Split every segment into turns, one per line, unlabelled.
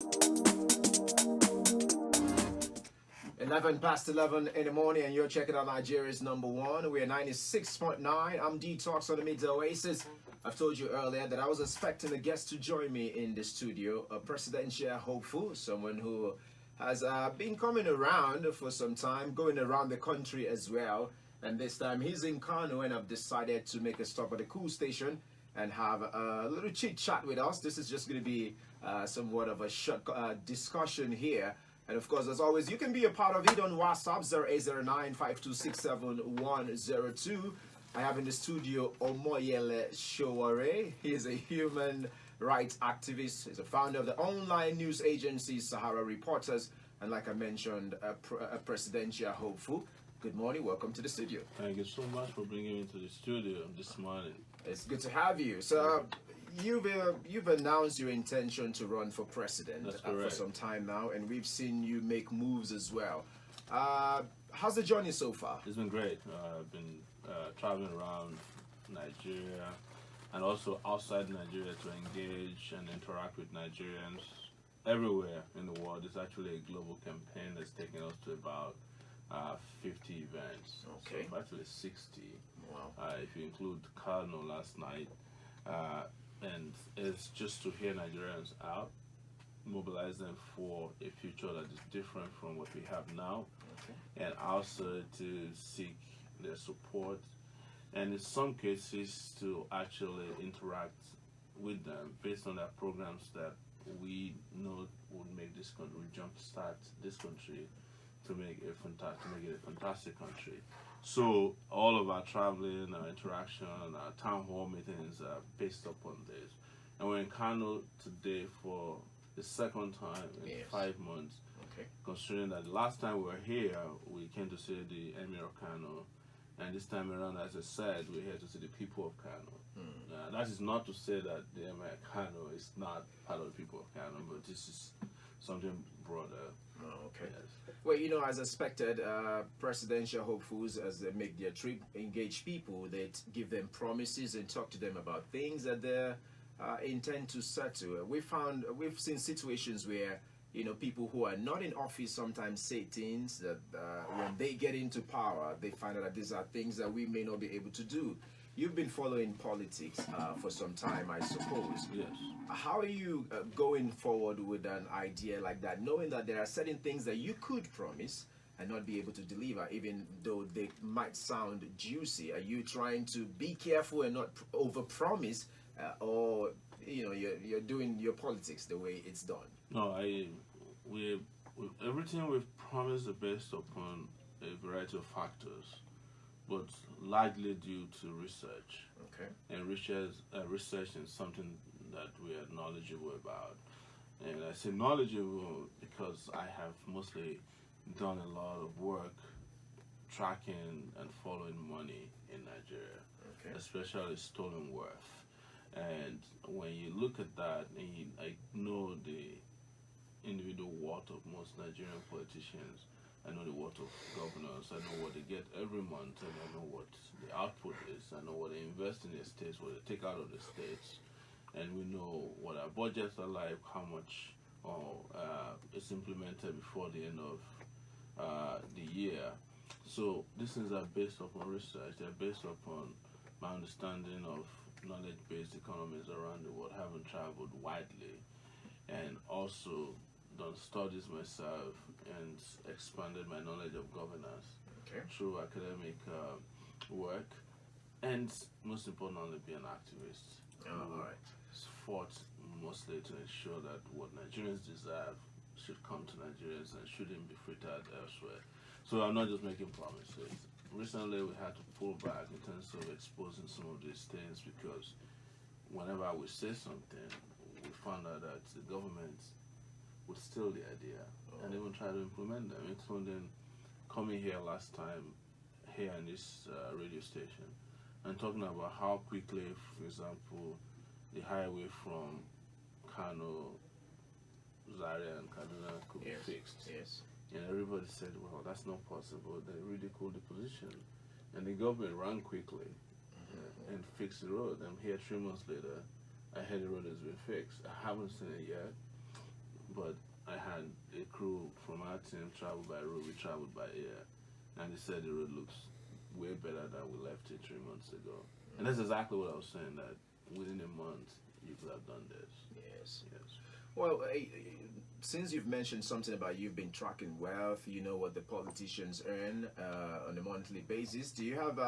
11 past 11 in the morning, and you're checking out Nigeria's number one. We're 96.9. I'm D Talks on the Mid Oasis. I've told you earlier that I was expecting a guest to join me in the studio, a presidential hopeful, someone who has been coming around for some time, going around the country as well. And this time he's in Kano, and I've decided to make a stop at the cool station and have a little chit chat with us. This is just going to be somewhat of a short discussion here. And of course, as always, you can be a part of it on WhatsApp 0809-526-7102. I have in the studio Omoyele Sowore. He is a human rights activist. He's a founder of the online news agency SAHARA Reporters, and like I mentioned, a presidential hopeful. Good morning. Welcome to the studio.
Thank you so much for bringing me to the studio this morning.
It's good to have you. So, you've announced your intention to run for president for some time now, and we've seen you make moves as well. How's the journey so far?
It's been great. I've been traveling around Nigeria and also outside Nigeria to engage and interact with Nigerians everywhere in the world. It's actually a global campaign that's taking us to about 50 events.
Okay.
So actually 60.
Wow.
If you include Kano last night. And it's just to hear Nigerians out, mobilize them for a future that is different from what we have now, and also to seek their support, and in some cases to actually interact with them based on their programs that we know would make this country, jumpstart this country to make it a fantastic country. So all of our traveling, our interaction, our town hall meetings are based upon this. And we're in Kano today for the second time in 5 months.
Okay.
Considering that the last time we were here, we came to see the Emir of Kano. And this time around, as I said, we're here to see the people of Kano. That is not to say that the Emir of Kano is not part of the people of Kano, but this is something broader.
Oh, okay.
Yes.
Well, as expected, presidential hopefuls, as they make their trip, engage people, they give them promises and talk to them about things that they intend to settle. We've seen situations where, people who are not in office sometimes say things that when they get into power, they find out that these are things that we may not be able to do. You've been following politics for some time, I suppose.
Yes.
How are you going forward with an idea like that, knowing that there are certain things that you could promise and not be able to deliver, even though they might sound juicy? Are you trying to be careful and not overpromise, or you're doing your politics the way it's done?
No, everything we've promised is based upon a variety of factors, but largely due to research.
Okay.
And research is something that we are knowledgeable about. And I say knowledgeable because I have mostly done a lot of work tracking and following money in Nigeria, especially stolen wealth. And when you look at that, I know the individual worth of most Nigerian politicians. I know the worth of governors. I know what they get every month, and I know what the output is. I know what they invest in the states, what they take out of the states, and we know what our budgets are like, how much is implemented before the end of the year. So these things are based upon research. They're based upon my understanding of knowledge-based economies around the world, having traveled widely, and also done studies myself and expanded my knowledge of governance through academic work, and most importantly, be an activist.
All right.
Fought mostly to ensure that what Nigerians deserve should come to Nigerians and shouldn't be frittered elsewhere. So I'm not just making promises. Recently, we had to pull back in terms of exposing some of these things because whenever we say something, we found out that the government would steal the idea and even try to implement them, including coming here last time, here in this radio station, and talking about how quickly, for example, the highway from Kano, Zaria, and Kaduna could be fixed.
Yes.
And everybody said, well, that's not possible. They ridiculed the position. And the government ran quickly and fixed the road. I'm here 3 months later. I heard the road has been fixed. I haven't seen it yet. but I had a crew from our team travel by road, we traveled by air, and they said the road looks way better than we left it 3 months ago. And that's exactly what I was saying, that within a month you could have done this.
Yes.
Yes.
Well, since you've mentioned something about you've been tracking wealth, you know what the politicians earn on a monthly basis. Do you have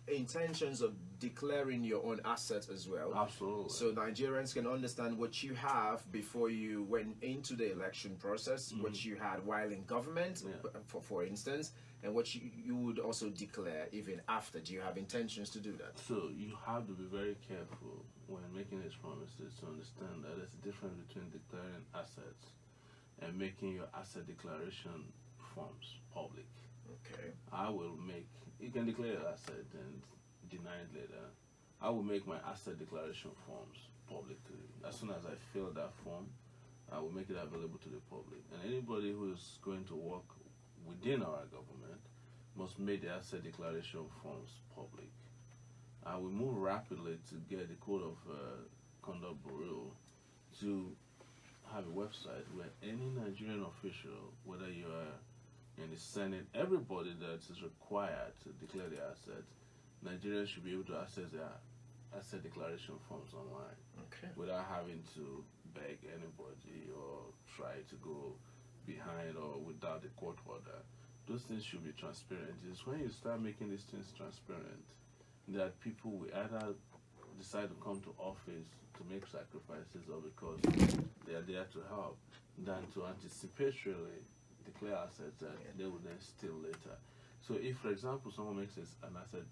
intentions of declaring your own assets as well?
Absolutely.
So Nigerians can understand what you have before you went into the election process, what you had while in government, for instance, and what you would also declare even after. Do you have intentions to do that?
So you have to be very careful when making these promises to understand that there's a difference between declaring assets and making your asset declaration forms public.
Okay.
I will make, you can declare your asset and deny it later. I will make my asset declaration forms publicly. As soon as I fill that form, I will make it available to the public. And anybody who is going to work within our government must make the asset declaration forms public. I will move rapidly to get the Code of Conduct Bureau to have a website where any Nigerian official, whether you are in the Senate, everybody that is required to declare their assets, Nigerians should be able to access their asset declaration forms online without having to beg anybody or try to go behind or without a court order. Those things should be transparent. It's when you start making these things transparent that people will either decide to come to office to make sacrifices or because they are there to help than to anticipatorily declare assets that they will then steal later. So if, for example, someone makes an asset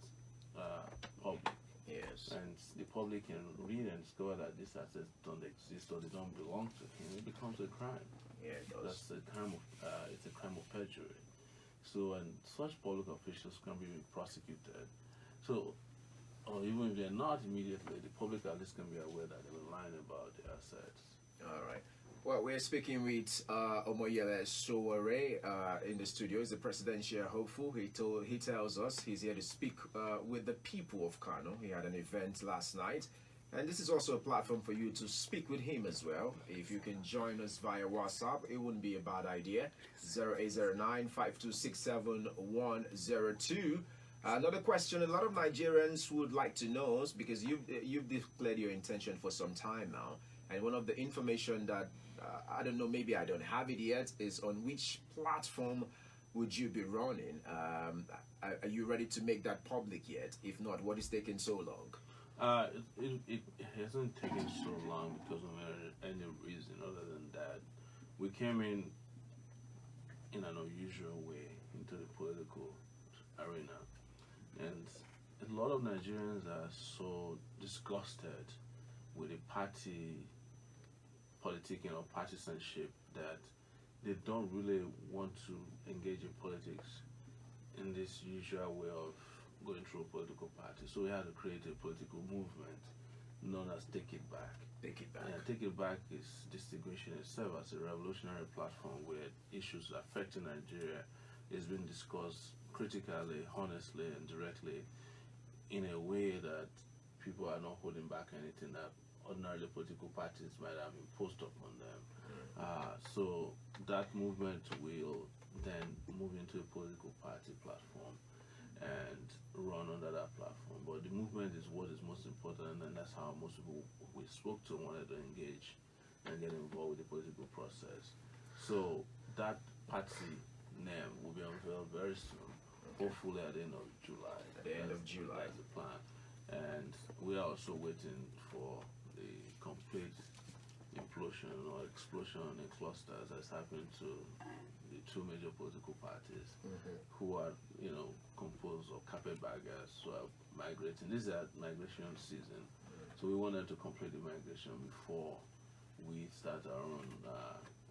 public, and the public can read and discover that these assets don't exist or they don't belong to him, it becomes a crime.
Yeah, it does.
That's a crime of it's a crime of perjury. So, and such public officials can be prosecuted. So, or even if they're not immediately, the public at least can be aware that they were lying about the assets.
All right. Well, we're speaking with Omoyele Sowore in the studio. He's a presidential hopeful. He tells us he's here to speak with the people of Kano. He had an event last night. And this is also a platform for you to speak with him as well. If you can join us via WhatsApp, it wouldn't be a bad idea. 0809-5267102. Another question a lot of Nigerians would like to know is because you've declared your intention for some time now. And one of the information that, I don't know, maybe I don't have it yet, is on which platform would you be running? Are you ready to make that public yet? If not, what is taking so long?
It hasn't taken so long because of any reason other than that. We came in an unusual way into the political arena. And a lot of Nigerians are so disgusted with the party politicking or partisanship that they don't really want to engage in politics in this usual way of going through a political party. So we had to create a political movement known as Take It Back.
Take It Back.
And Take It Back is distinguishing itself as a revolutionary platform where issues affecting Nigeria is being discussed critically, honestly, and directly in a way that people are not holding back anything that ordinarily political parties might have imposed upon them. So that movement will then move into a political party platform and run under that platform. But the movement is what is most important, and that's how most people we spoke to wanted to engage and get involved with the political process. So that party name will be unveiled very soon, hopefully at the end of July.
At the end of July.
That's the plan. And we are also waiting for the complete implosion or explosion in clusters that's happened to the two major political parties who are, composed of carpetbaggers who are migrating. This is our migration season. So we wanted to complete the migration before we start our own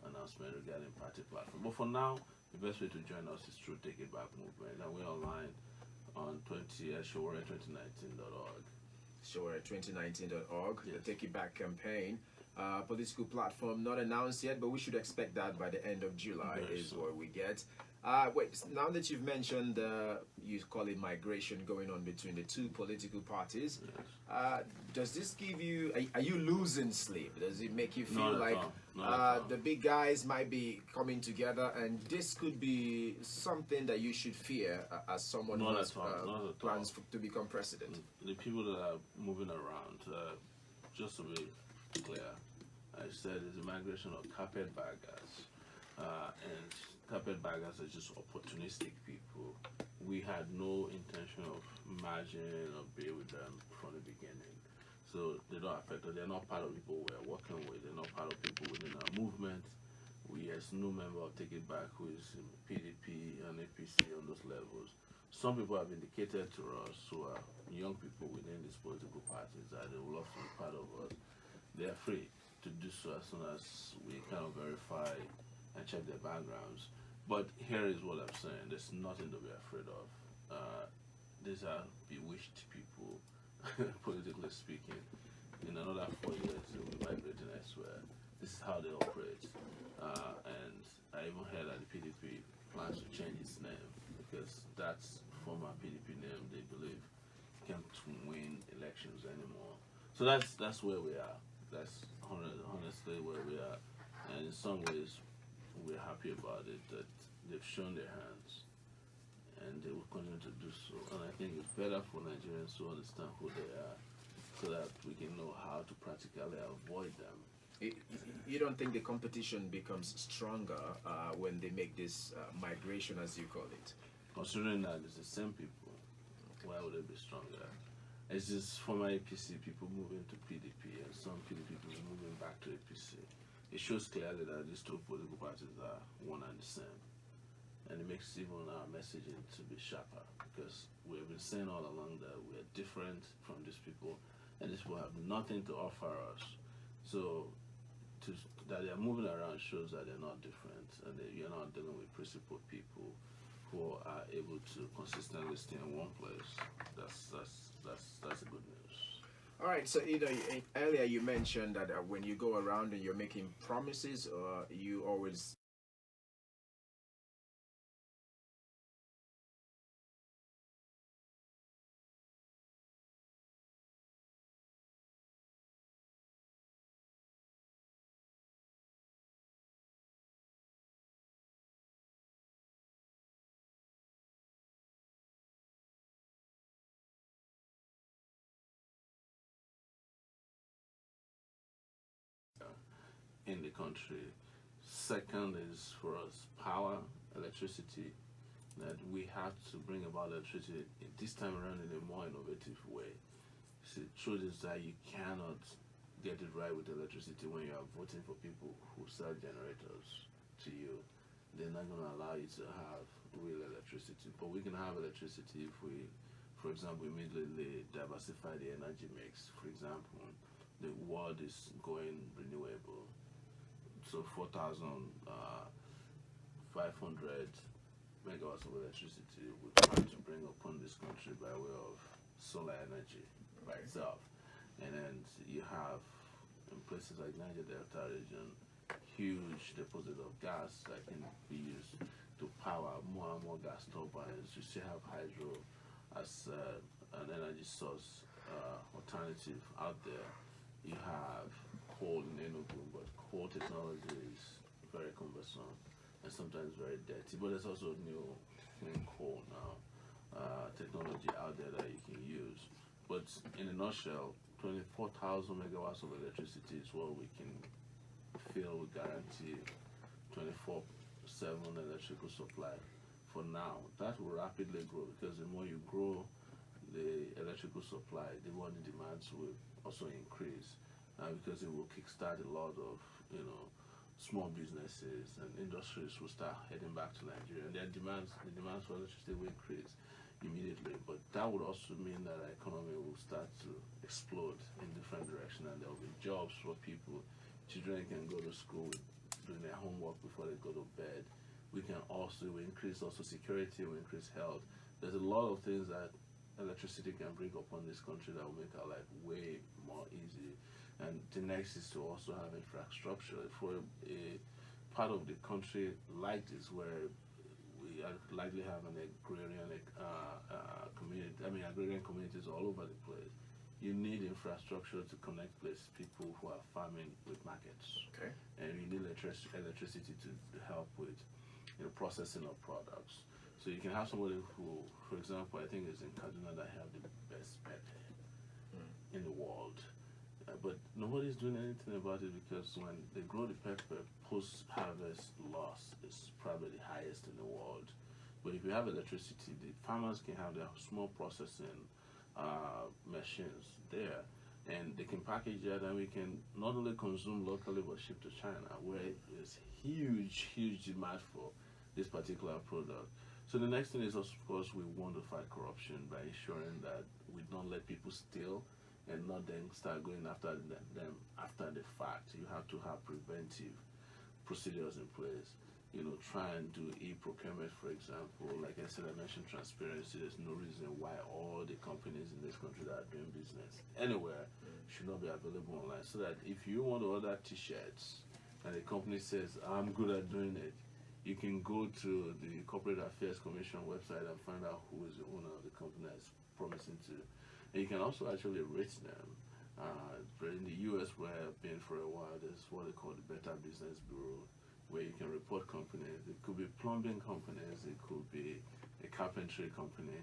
announcement regarding party platform. But for now, the best way to join us is through Take It Back movement. And we're online on Sowore2019.org.
Sowore2019.org,
yes.
The Take It Back campaign. Political platform not announced yet, but we should expect that by the end of July is what we get. Wait, now that you've mentioned, you call it migration going on between the two political parties, does this give you, are you losing sleep? Does it make you feel like the big guys might be coming together and this could be something that you should fear as someone who has plans to become president?
The people that are moving around, just to be clear, I said it's a migration of carpetbaggers, and carpetbaggers are just opportunistic people. We had no intention of merging or being with them from the beginning. So they don't affect us. They're not part of people we're working with. They're not part of people within our movement. We, as no member of Take It Back, who is in PDP and APC on those levels. Some people have indicated to us, who are young people within these political parties, that they would love to be part of us. They are free to do so as soon as we kind of verify and check their backgrounds. But here is what I'm saying: there's nothing to be afraid of. These are bewitched people, politically speaking. In another 4 years, they'll be migrating elsewhere. This is how they operate. And I even heard that the PDP plans to change its name because that's former PDP name they believe can't win elections anymore. So that's where we are. That's honestly where we are. And in some ways, we're happy about it, that they've shown their hands and they will continue to do so. And I think it's better for Nigerians to understand who they are so that we can know how to practically avoid them.
You don't think the competition becomes stronger when they make this migration, as you call it?
Considering that it's the same people, why would it be stronger? It's just former APC people moving to PDP and some PDP people moving back to APC. It shows clearly that these two political parties are one and the same. And it makes even our messaging to be sharper because we have been saying all along that we are different from these people and these people have nothing to offer us. So that they are moving around shows that they're not different and that you're not dealing with principled people who are able to consistently stay in one place. That's a good news.
All right, so earlier you mentioned that when you go around and you're making promises, you always
in the country. Second is for us power, electricity, that we have to bring about electricity this time around in a more innovative way. See, the truth is that you cannot get it right with electricity when you are voting for people who sell generators to you. They're not going to allow you to have real electricity. But we can have electricity if we, for example, immediately diversify the energy mix. For example, the world is going renewable. So 4,500 megawatts of electricity we try to bring upon this country by way of solar energy by itself. And then you have, in places like Niger Delta region, huge deposit of gas that can be used to power more and more gas turbines. You still have hydro as an energy source alternative out there. You have coal in Enugu, but coal technology is very cumbersome and sometimes very dirty. But there's also new clean coal now technology out there that you can use. But in a nutshell, 24,000 megawatts of electricity is what we can feel we guarantee 24/7 electrical supply for now. That will rapidly grow because the more you grow the electrical supply, the more the demands will also increase. Because it will kickstart a lot of small businesses and industries will start heading back to Nigeria. And the demands for electricity will increase immediately. But that would also mean that our economy will start to explode in different directions, and there will be jobs for people. Children can go to school doing their homework before they go to bed. We increase also security, we increase health. There's a lot of things that electricity can bring upon this country that will make our life way more easy. And the next is to also have infrastructure for a part of the country like this, where we are likely have an agrarian community. I mean, agrarian communities all over the place. You need infrastructure to connect places, people who are farming with markets,
Okay.
and you need electricity to help with processing of products. So you can have somebody who, for example, I think it's in Kaduna that have the best pepper in the world. But nobody's doing anything about it because when they grow the pepper, post-harvest loss is probably the highest in the world. But if you have electricity, the farmers can have their small processing machines there, and they can package that, and we can not only consume locally but ship to China, where there's huge demand for this particular product. So the next thing is, of course, we want to fight corruption by ensuring that we don't let people steal and not then start going after them after the fact. You have to have preventive procedures in place. Try and do e-procurement, for example. Like I said, I mentioned transparency. There's no reason why all the companies in this country that are doing business anywhere should not be available online. So that if you want to order t-shirts and the company says, I'm good at doing it, you can go to the Corporate Affairs Commission website and find out who is the owner of the company that's promising to. And you can also actually rate them. In the US, where I've been for a while, there's what they call the Better Business Bureau, where you can report companies. It could be plumbing companies, it could be a carpentry company.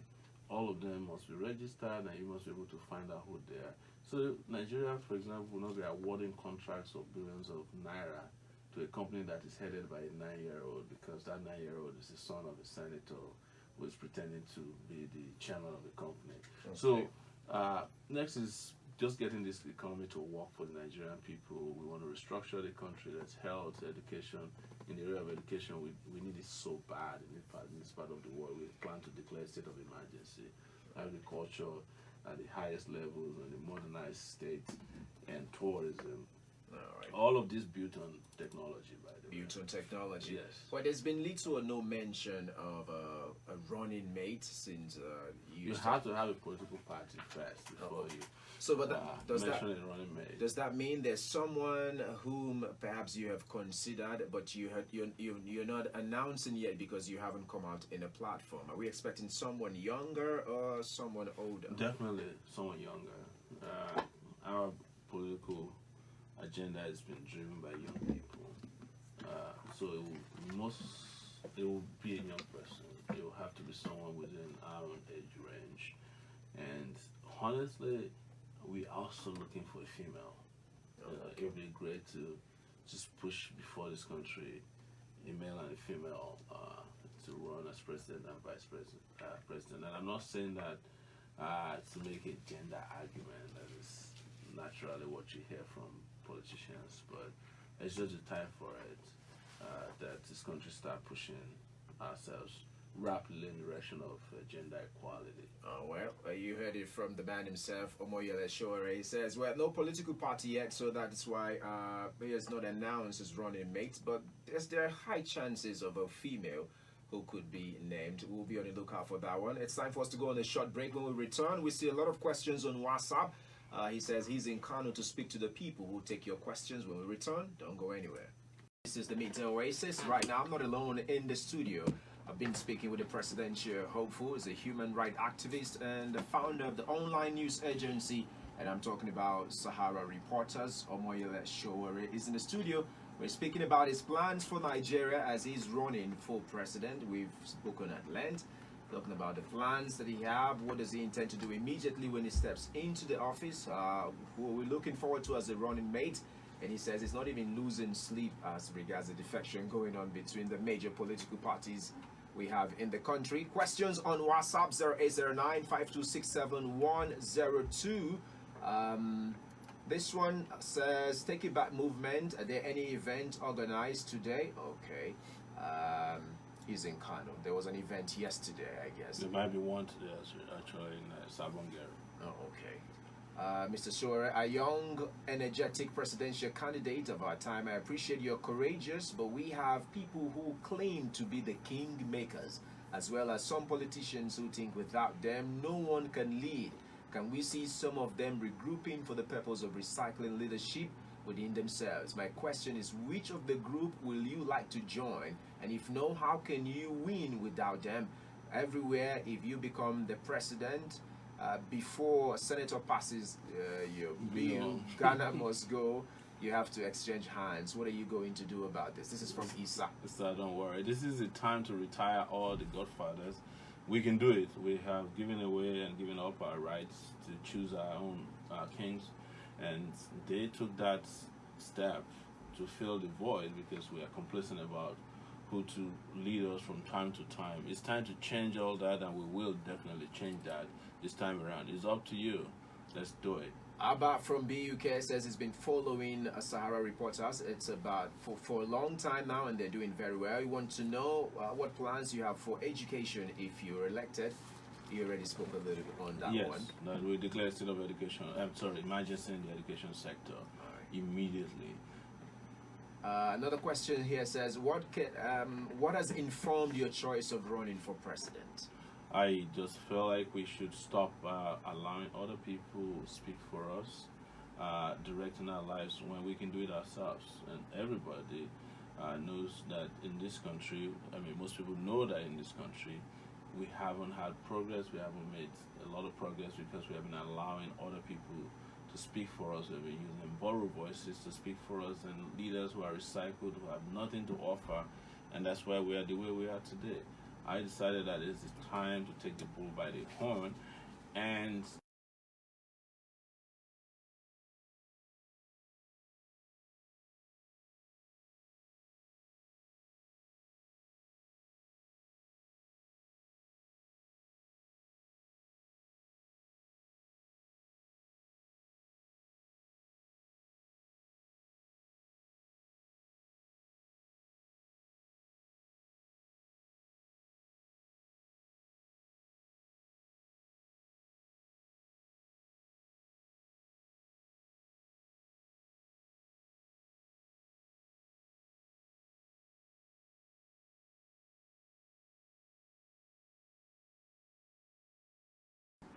All of them must be registered, and you must be able to find out who they are. So Nigeria, for example, will not be awarding contracts of billions of naira to a company that is headed by a 9-year-old, because that 9-year-old is the son of a senator who is pretending to be the chairman of the company. Okay. So next is just getting this economy to work for the Nigerian people. We want to restructure the country. That's health, education. In the area of education, we need it so bad in this part of the world. We plan to declare a state of emergency. Agriculture at the highest levels, and the modernized state, and tourism. All of this built on technology, by the way.
Built on technology.
Yes.
But there's been little or no mention of a running mate since
you have to have a political party first before you.
So, but does that mean there's someone whom perhaps you have considered, but you're not announcing yet because you haven't come out in a platform? Are we expecting someone younger or someone older?
Definitely someone younger. Our political agenda has been driven by young people, so it will be a young person. It will have to be someone within our own age range, and honestly, we're also looking for a female. It would be great to just push before this country a male and a female to run as president and vice president. And I'm not saying that to make a gender argument. That is naturally what you hear from politicians, but it's just the time for it that this country start pushing ourselves rapidly in the direction of gender equality.
Well, you heard it from the man himself, Omoyele Sowore. He says, well, no political party yet, so that's why he has not announced his running mate, but there are high chances of a female who could be named. We'll be on the lookout for that one. It's time for us to go on a short break. When we return, we see a lot of questions on WhatsApp. He says he's in Kano to speak to the people. We'll take your questions when we return. Don't go anywhere. This is the Midday Oasis. Right now, I'm not alone in the studio. I've been speaking with the presidential hopeful. He's a human rights activist and the founder of the online news agency. And I'm talking about SAHARA Reporters. Omoyele Sowore is in the studio. We're speaking about his plans for Nigeria as he's running for president. We've spoken at length, talking about the plans that he have. What does he intend to do immediately when he steps into the office? Who are we looking forward to as a running mate? And he says he's not even losing sleep as regards the defection going on between the major political parties we have in the country. Questions on WhatsApp 0809-5267-102. This one says, Take It Back movement. Are there any event organized today? Okay. He's in Kano. There was an event yesterday, I guess.
There might be one today, actually, in Sabongeri.
Oh, okay. Mr. Sowore, a young, energetic presidential candidate of our time. I appreciate you're courageous, but we have people who claim to be the king makers, as well as some politicians who think without them, no one can lead. Can we see some of them regrouping for the purpose of recycling leadership within themselves? My question is, which of the group will you like to join? And if no, how can you win without them? Everywhere, if you become the president, before a senator passes your bill, Ghana must go. You have to exchange hands. What are you going to do about this? This is from Isa.
So don't worry. This is the time to retire all the Godfathers. We can do it. We have given away and given up our rights to choose our own kings, and they took that step to fill the void because we are complacent about who to lead us from time to time. It's time to change all that, and we will definitely change that this time around. It's up to you. Let's do it.
Abba from BUK says he's been following SAHARA reporters. It's about for a long time now, and they're doing very well. You want to know what plans you have for education if you're elected. You already spoke a little bit on that one.
Yes, that we declare a state of education. I'm sorry, emergency in the education sector immediately.
Another question here says, what has informed your choice of running for president?
I just feel like we should stop allowing other people speak for us, directing our lives when we can do it ourselves. And everybody knows that in this country, I mean, most people know that in this country, we haven't had progress. We haven't made a lot of progress because we have been allowing other people to speak for us. We've been using borrowed voices to speak for us, and leaders who are recycled, who have nothing to offer, and that's why we are the way we are today. I decided that it's time to take the bull by the horn and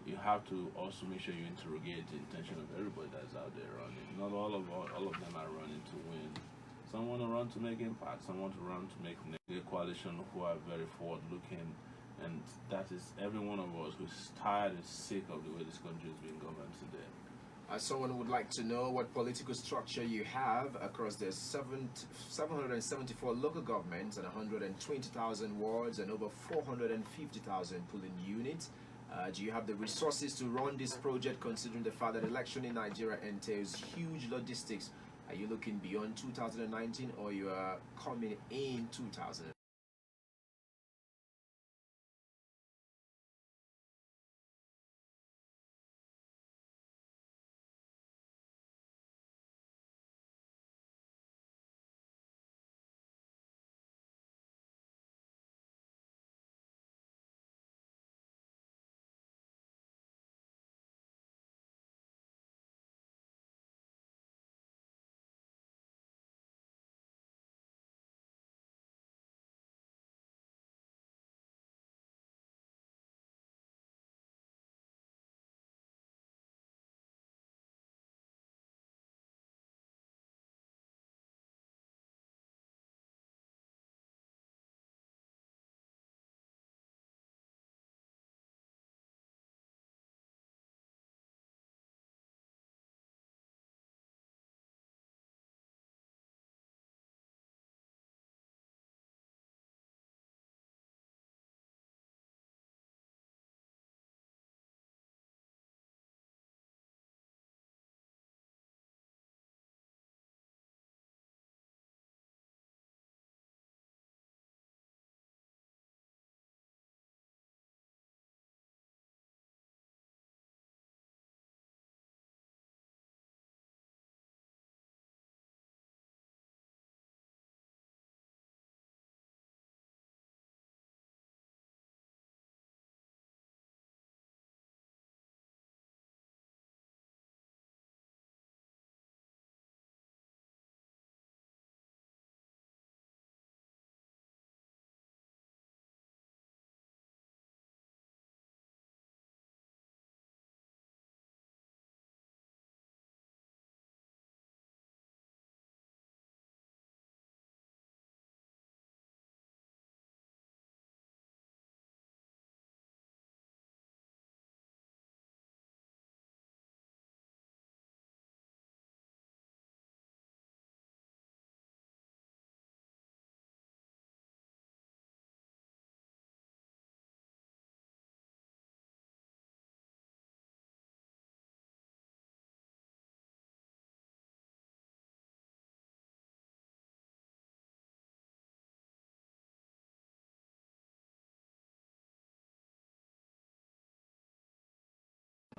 you have to also make sure you interrogate the intention of everybody that's out there running. Not all of them are running to win. Some want to run to make impact. Some want to run to make a coalition who are very forward-looking, and that is every one of us who's tired and sick of the way this country is being governed today.
Someone would like to know what political structure you have across the 774 local governments and 120,000 wards and over 450,000 polling units. Do you have the resources to run this project, considering the fact that election in Nigeria entails huge logistics? Are you looking beyond 2019, or you are coming in 2000?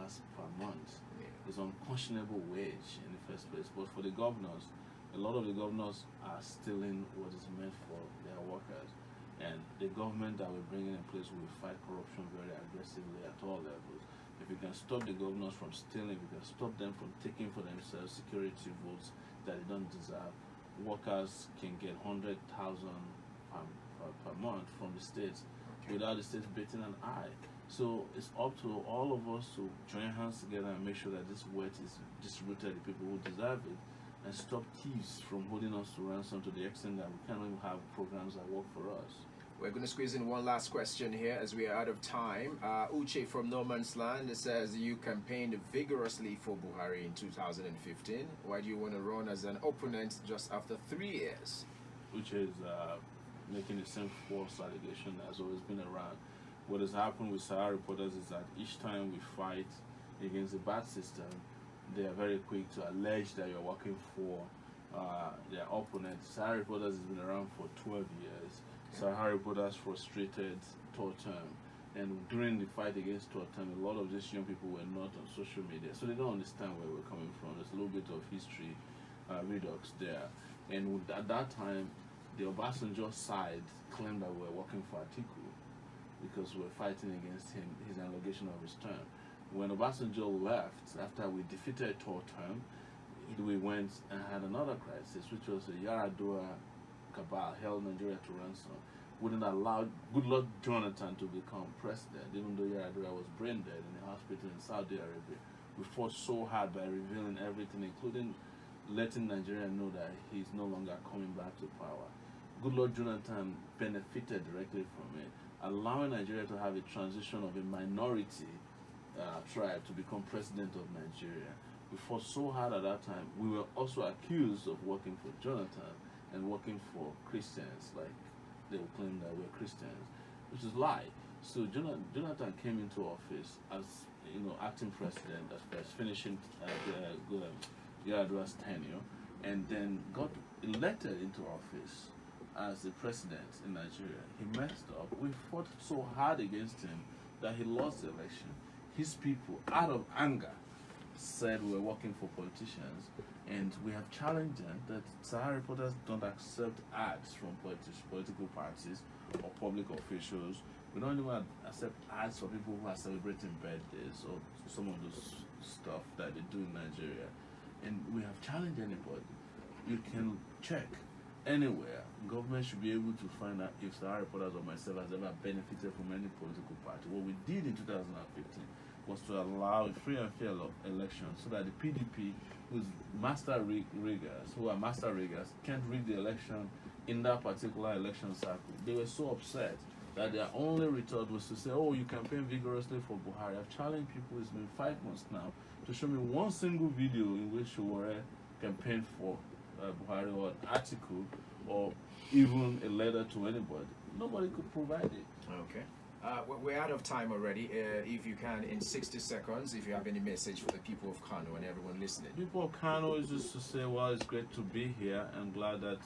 workers per month. It's unconscionable wage in the first place. But for the governors, a lot of the governors are stealing what is meant for their workers. And the government that we're bringing in place will fight corruption very aggressively at all levels. If we can stop the governors from stealing, we can stop them from taking for themselves security votes that they don't deserve, workers can get 100,000 per month from the states without the states batting an eye. So it's up to all of us to join hands together and make sure that this wealth is distributed to the people who deserve it, and stop thieves from holding us to ransom to the extent that we can't even have programs that work for us.
We're going to squeeze in one last question here as we are out of time. Uche from No Man's Land says you campaigned vigorously for Buhari in 2015. Why do you want to run as an opponent just after 3 years?
Uche is making the same false allegation that has always been around. What has happened with SAHARA reporters is that each time we fight against a bad system, they are very quick to allege that you're working for their opponent. SAHARA reporters has been around for 12 years. SAHARA reporters frustrated third term, and during the fight against third term, a lot of these young people were not on social media, so they don't understand where we're coming from. There's a little bit of history redux there, and at that time, the Obasanjo side claimed that we were working for Atiku because we were fighting against him, his allegation of his term. When Obasanjo left, after we defeated third term, we went and had another crisis, which was the Yaradua cabal held Nigeria to ransom, wouldn't allow Goodluck Jonathan to become president, even though Yaradua was brain dead in a hospital in Saudi Arabia. We fought so hard by revealing everything, including letting Nigeria know that he's no longer coming back to power. Goodluck Jonathan benefited directly from it, allowing Nigeria to have a transition of a minority tribe to become president of Nigeria. We fought so hard at that time. We were also accused of working for Jonathan and working for Christians, like they would claim that we're Christians, which is a lie. So Jonathan came into office as, acting president at first, finishing Yaradua's tenure, and then got elected into office as the president in Nigeria. He messed up. We fought so hard against him that he lost the election. His people, out of anger, said we were working for politicians, and we have challenged them that SAHARA reporters don't accept ads from political parties or public officials. We don't even accept ads for people who are celebrating birthdays or some of those stuff that they do in Nigeria. And we have challenged anybody. You can check anywhere. Government should be able to find out if SAHARA reporters or myself has ever benefited from any political party. What we did in 2015 was to allow a free and fair election so that the PDP, who's who are master riggers, can't rig the election in that particular election cycle. They were so upset that their only retort was to say, oh, you campaign vigorously for Buhari. I've challenged people, it's been 5 months now, to show me one single video in which Sowore campaigned for Buhari, or an article, or even a letter to anybody. Nobody could provide it.
Okay. We're out of time already. If you can, in 60 seconds, if you have any message for the people of Kano and everyone listening.
People of Kano is just to say, well, it's great to be here. I'm glad that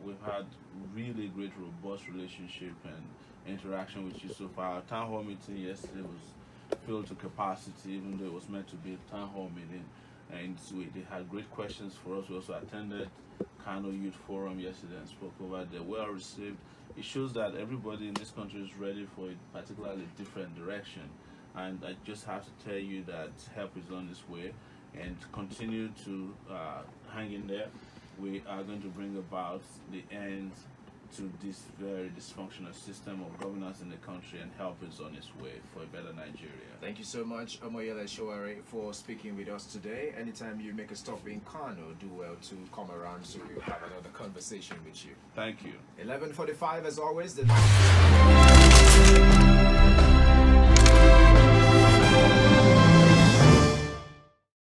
we've had really great, robust relationship and interaction with you so far. Our town hall meeting yesterday was filled to capacity, even though it was meant to be a town hall meeting. And they had great questions for us. We also attended Kano Youth Forum yesterday and spoke over there. Well received. It shows that everybody in this country is ready for a particularly different direction. And I just have to tell you that help is on its way, and continue to hang in there. We are going to bring about the end to this very dysfunctional system of governance in the country, and help is on its way for a better Nigeria.
Thank you so much, Omoyele Sowore, for speaking with us today. Anytime you make a stop in Kano, do well to come around so we'll have another conversation with you.
Thank you.
11:45 as always. The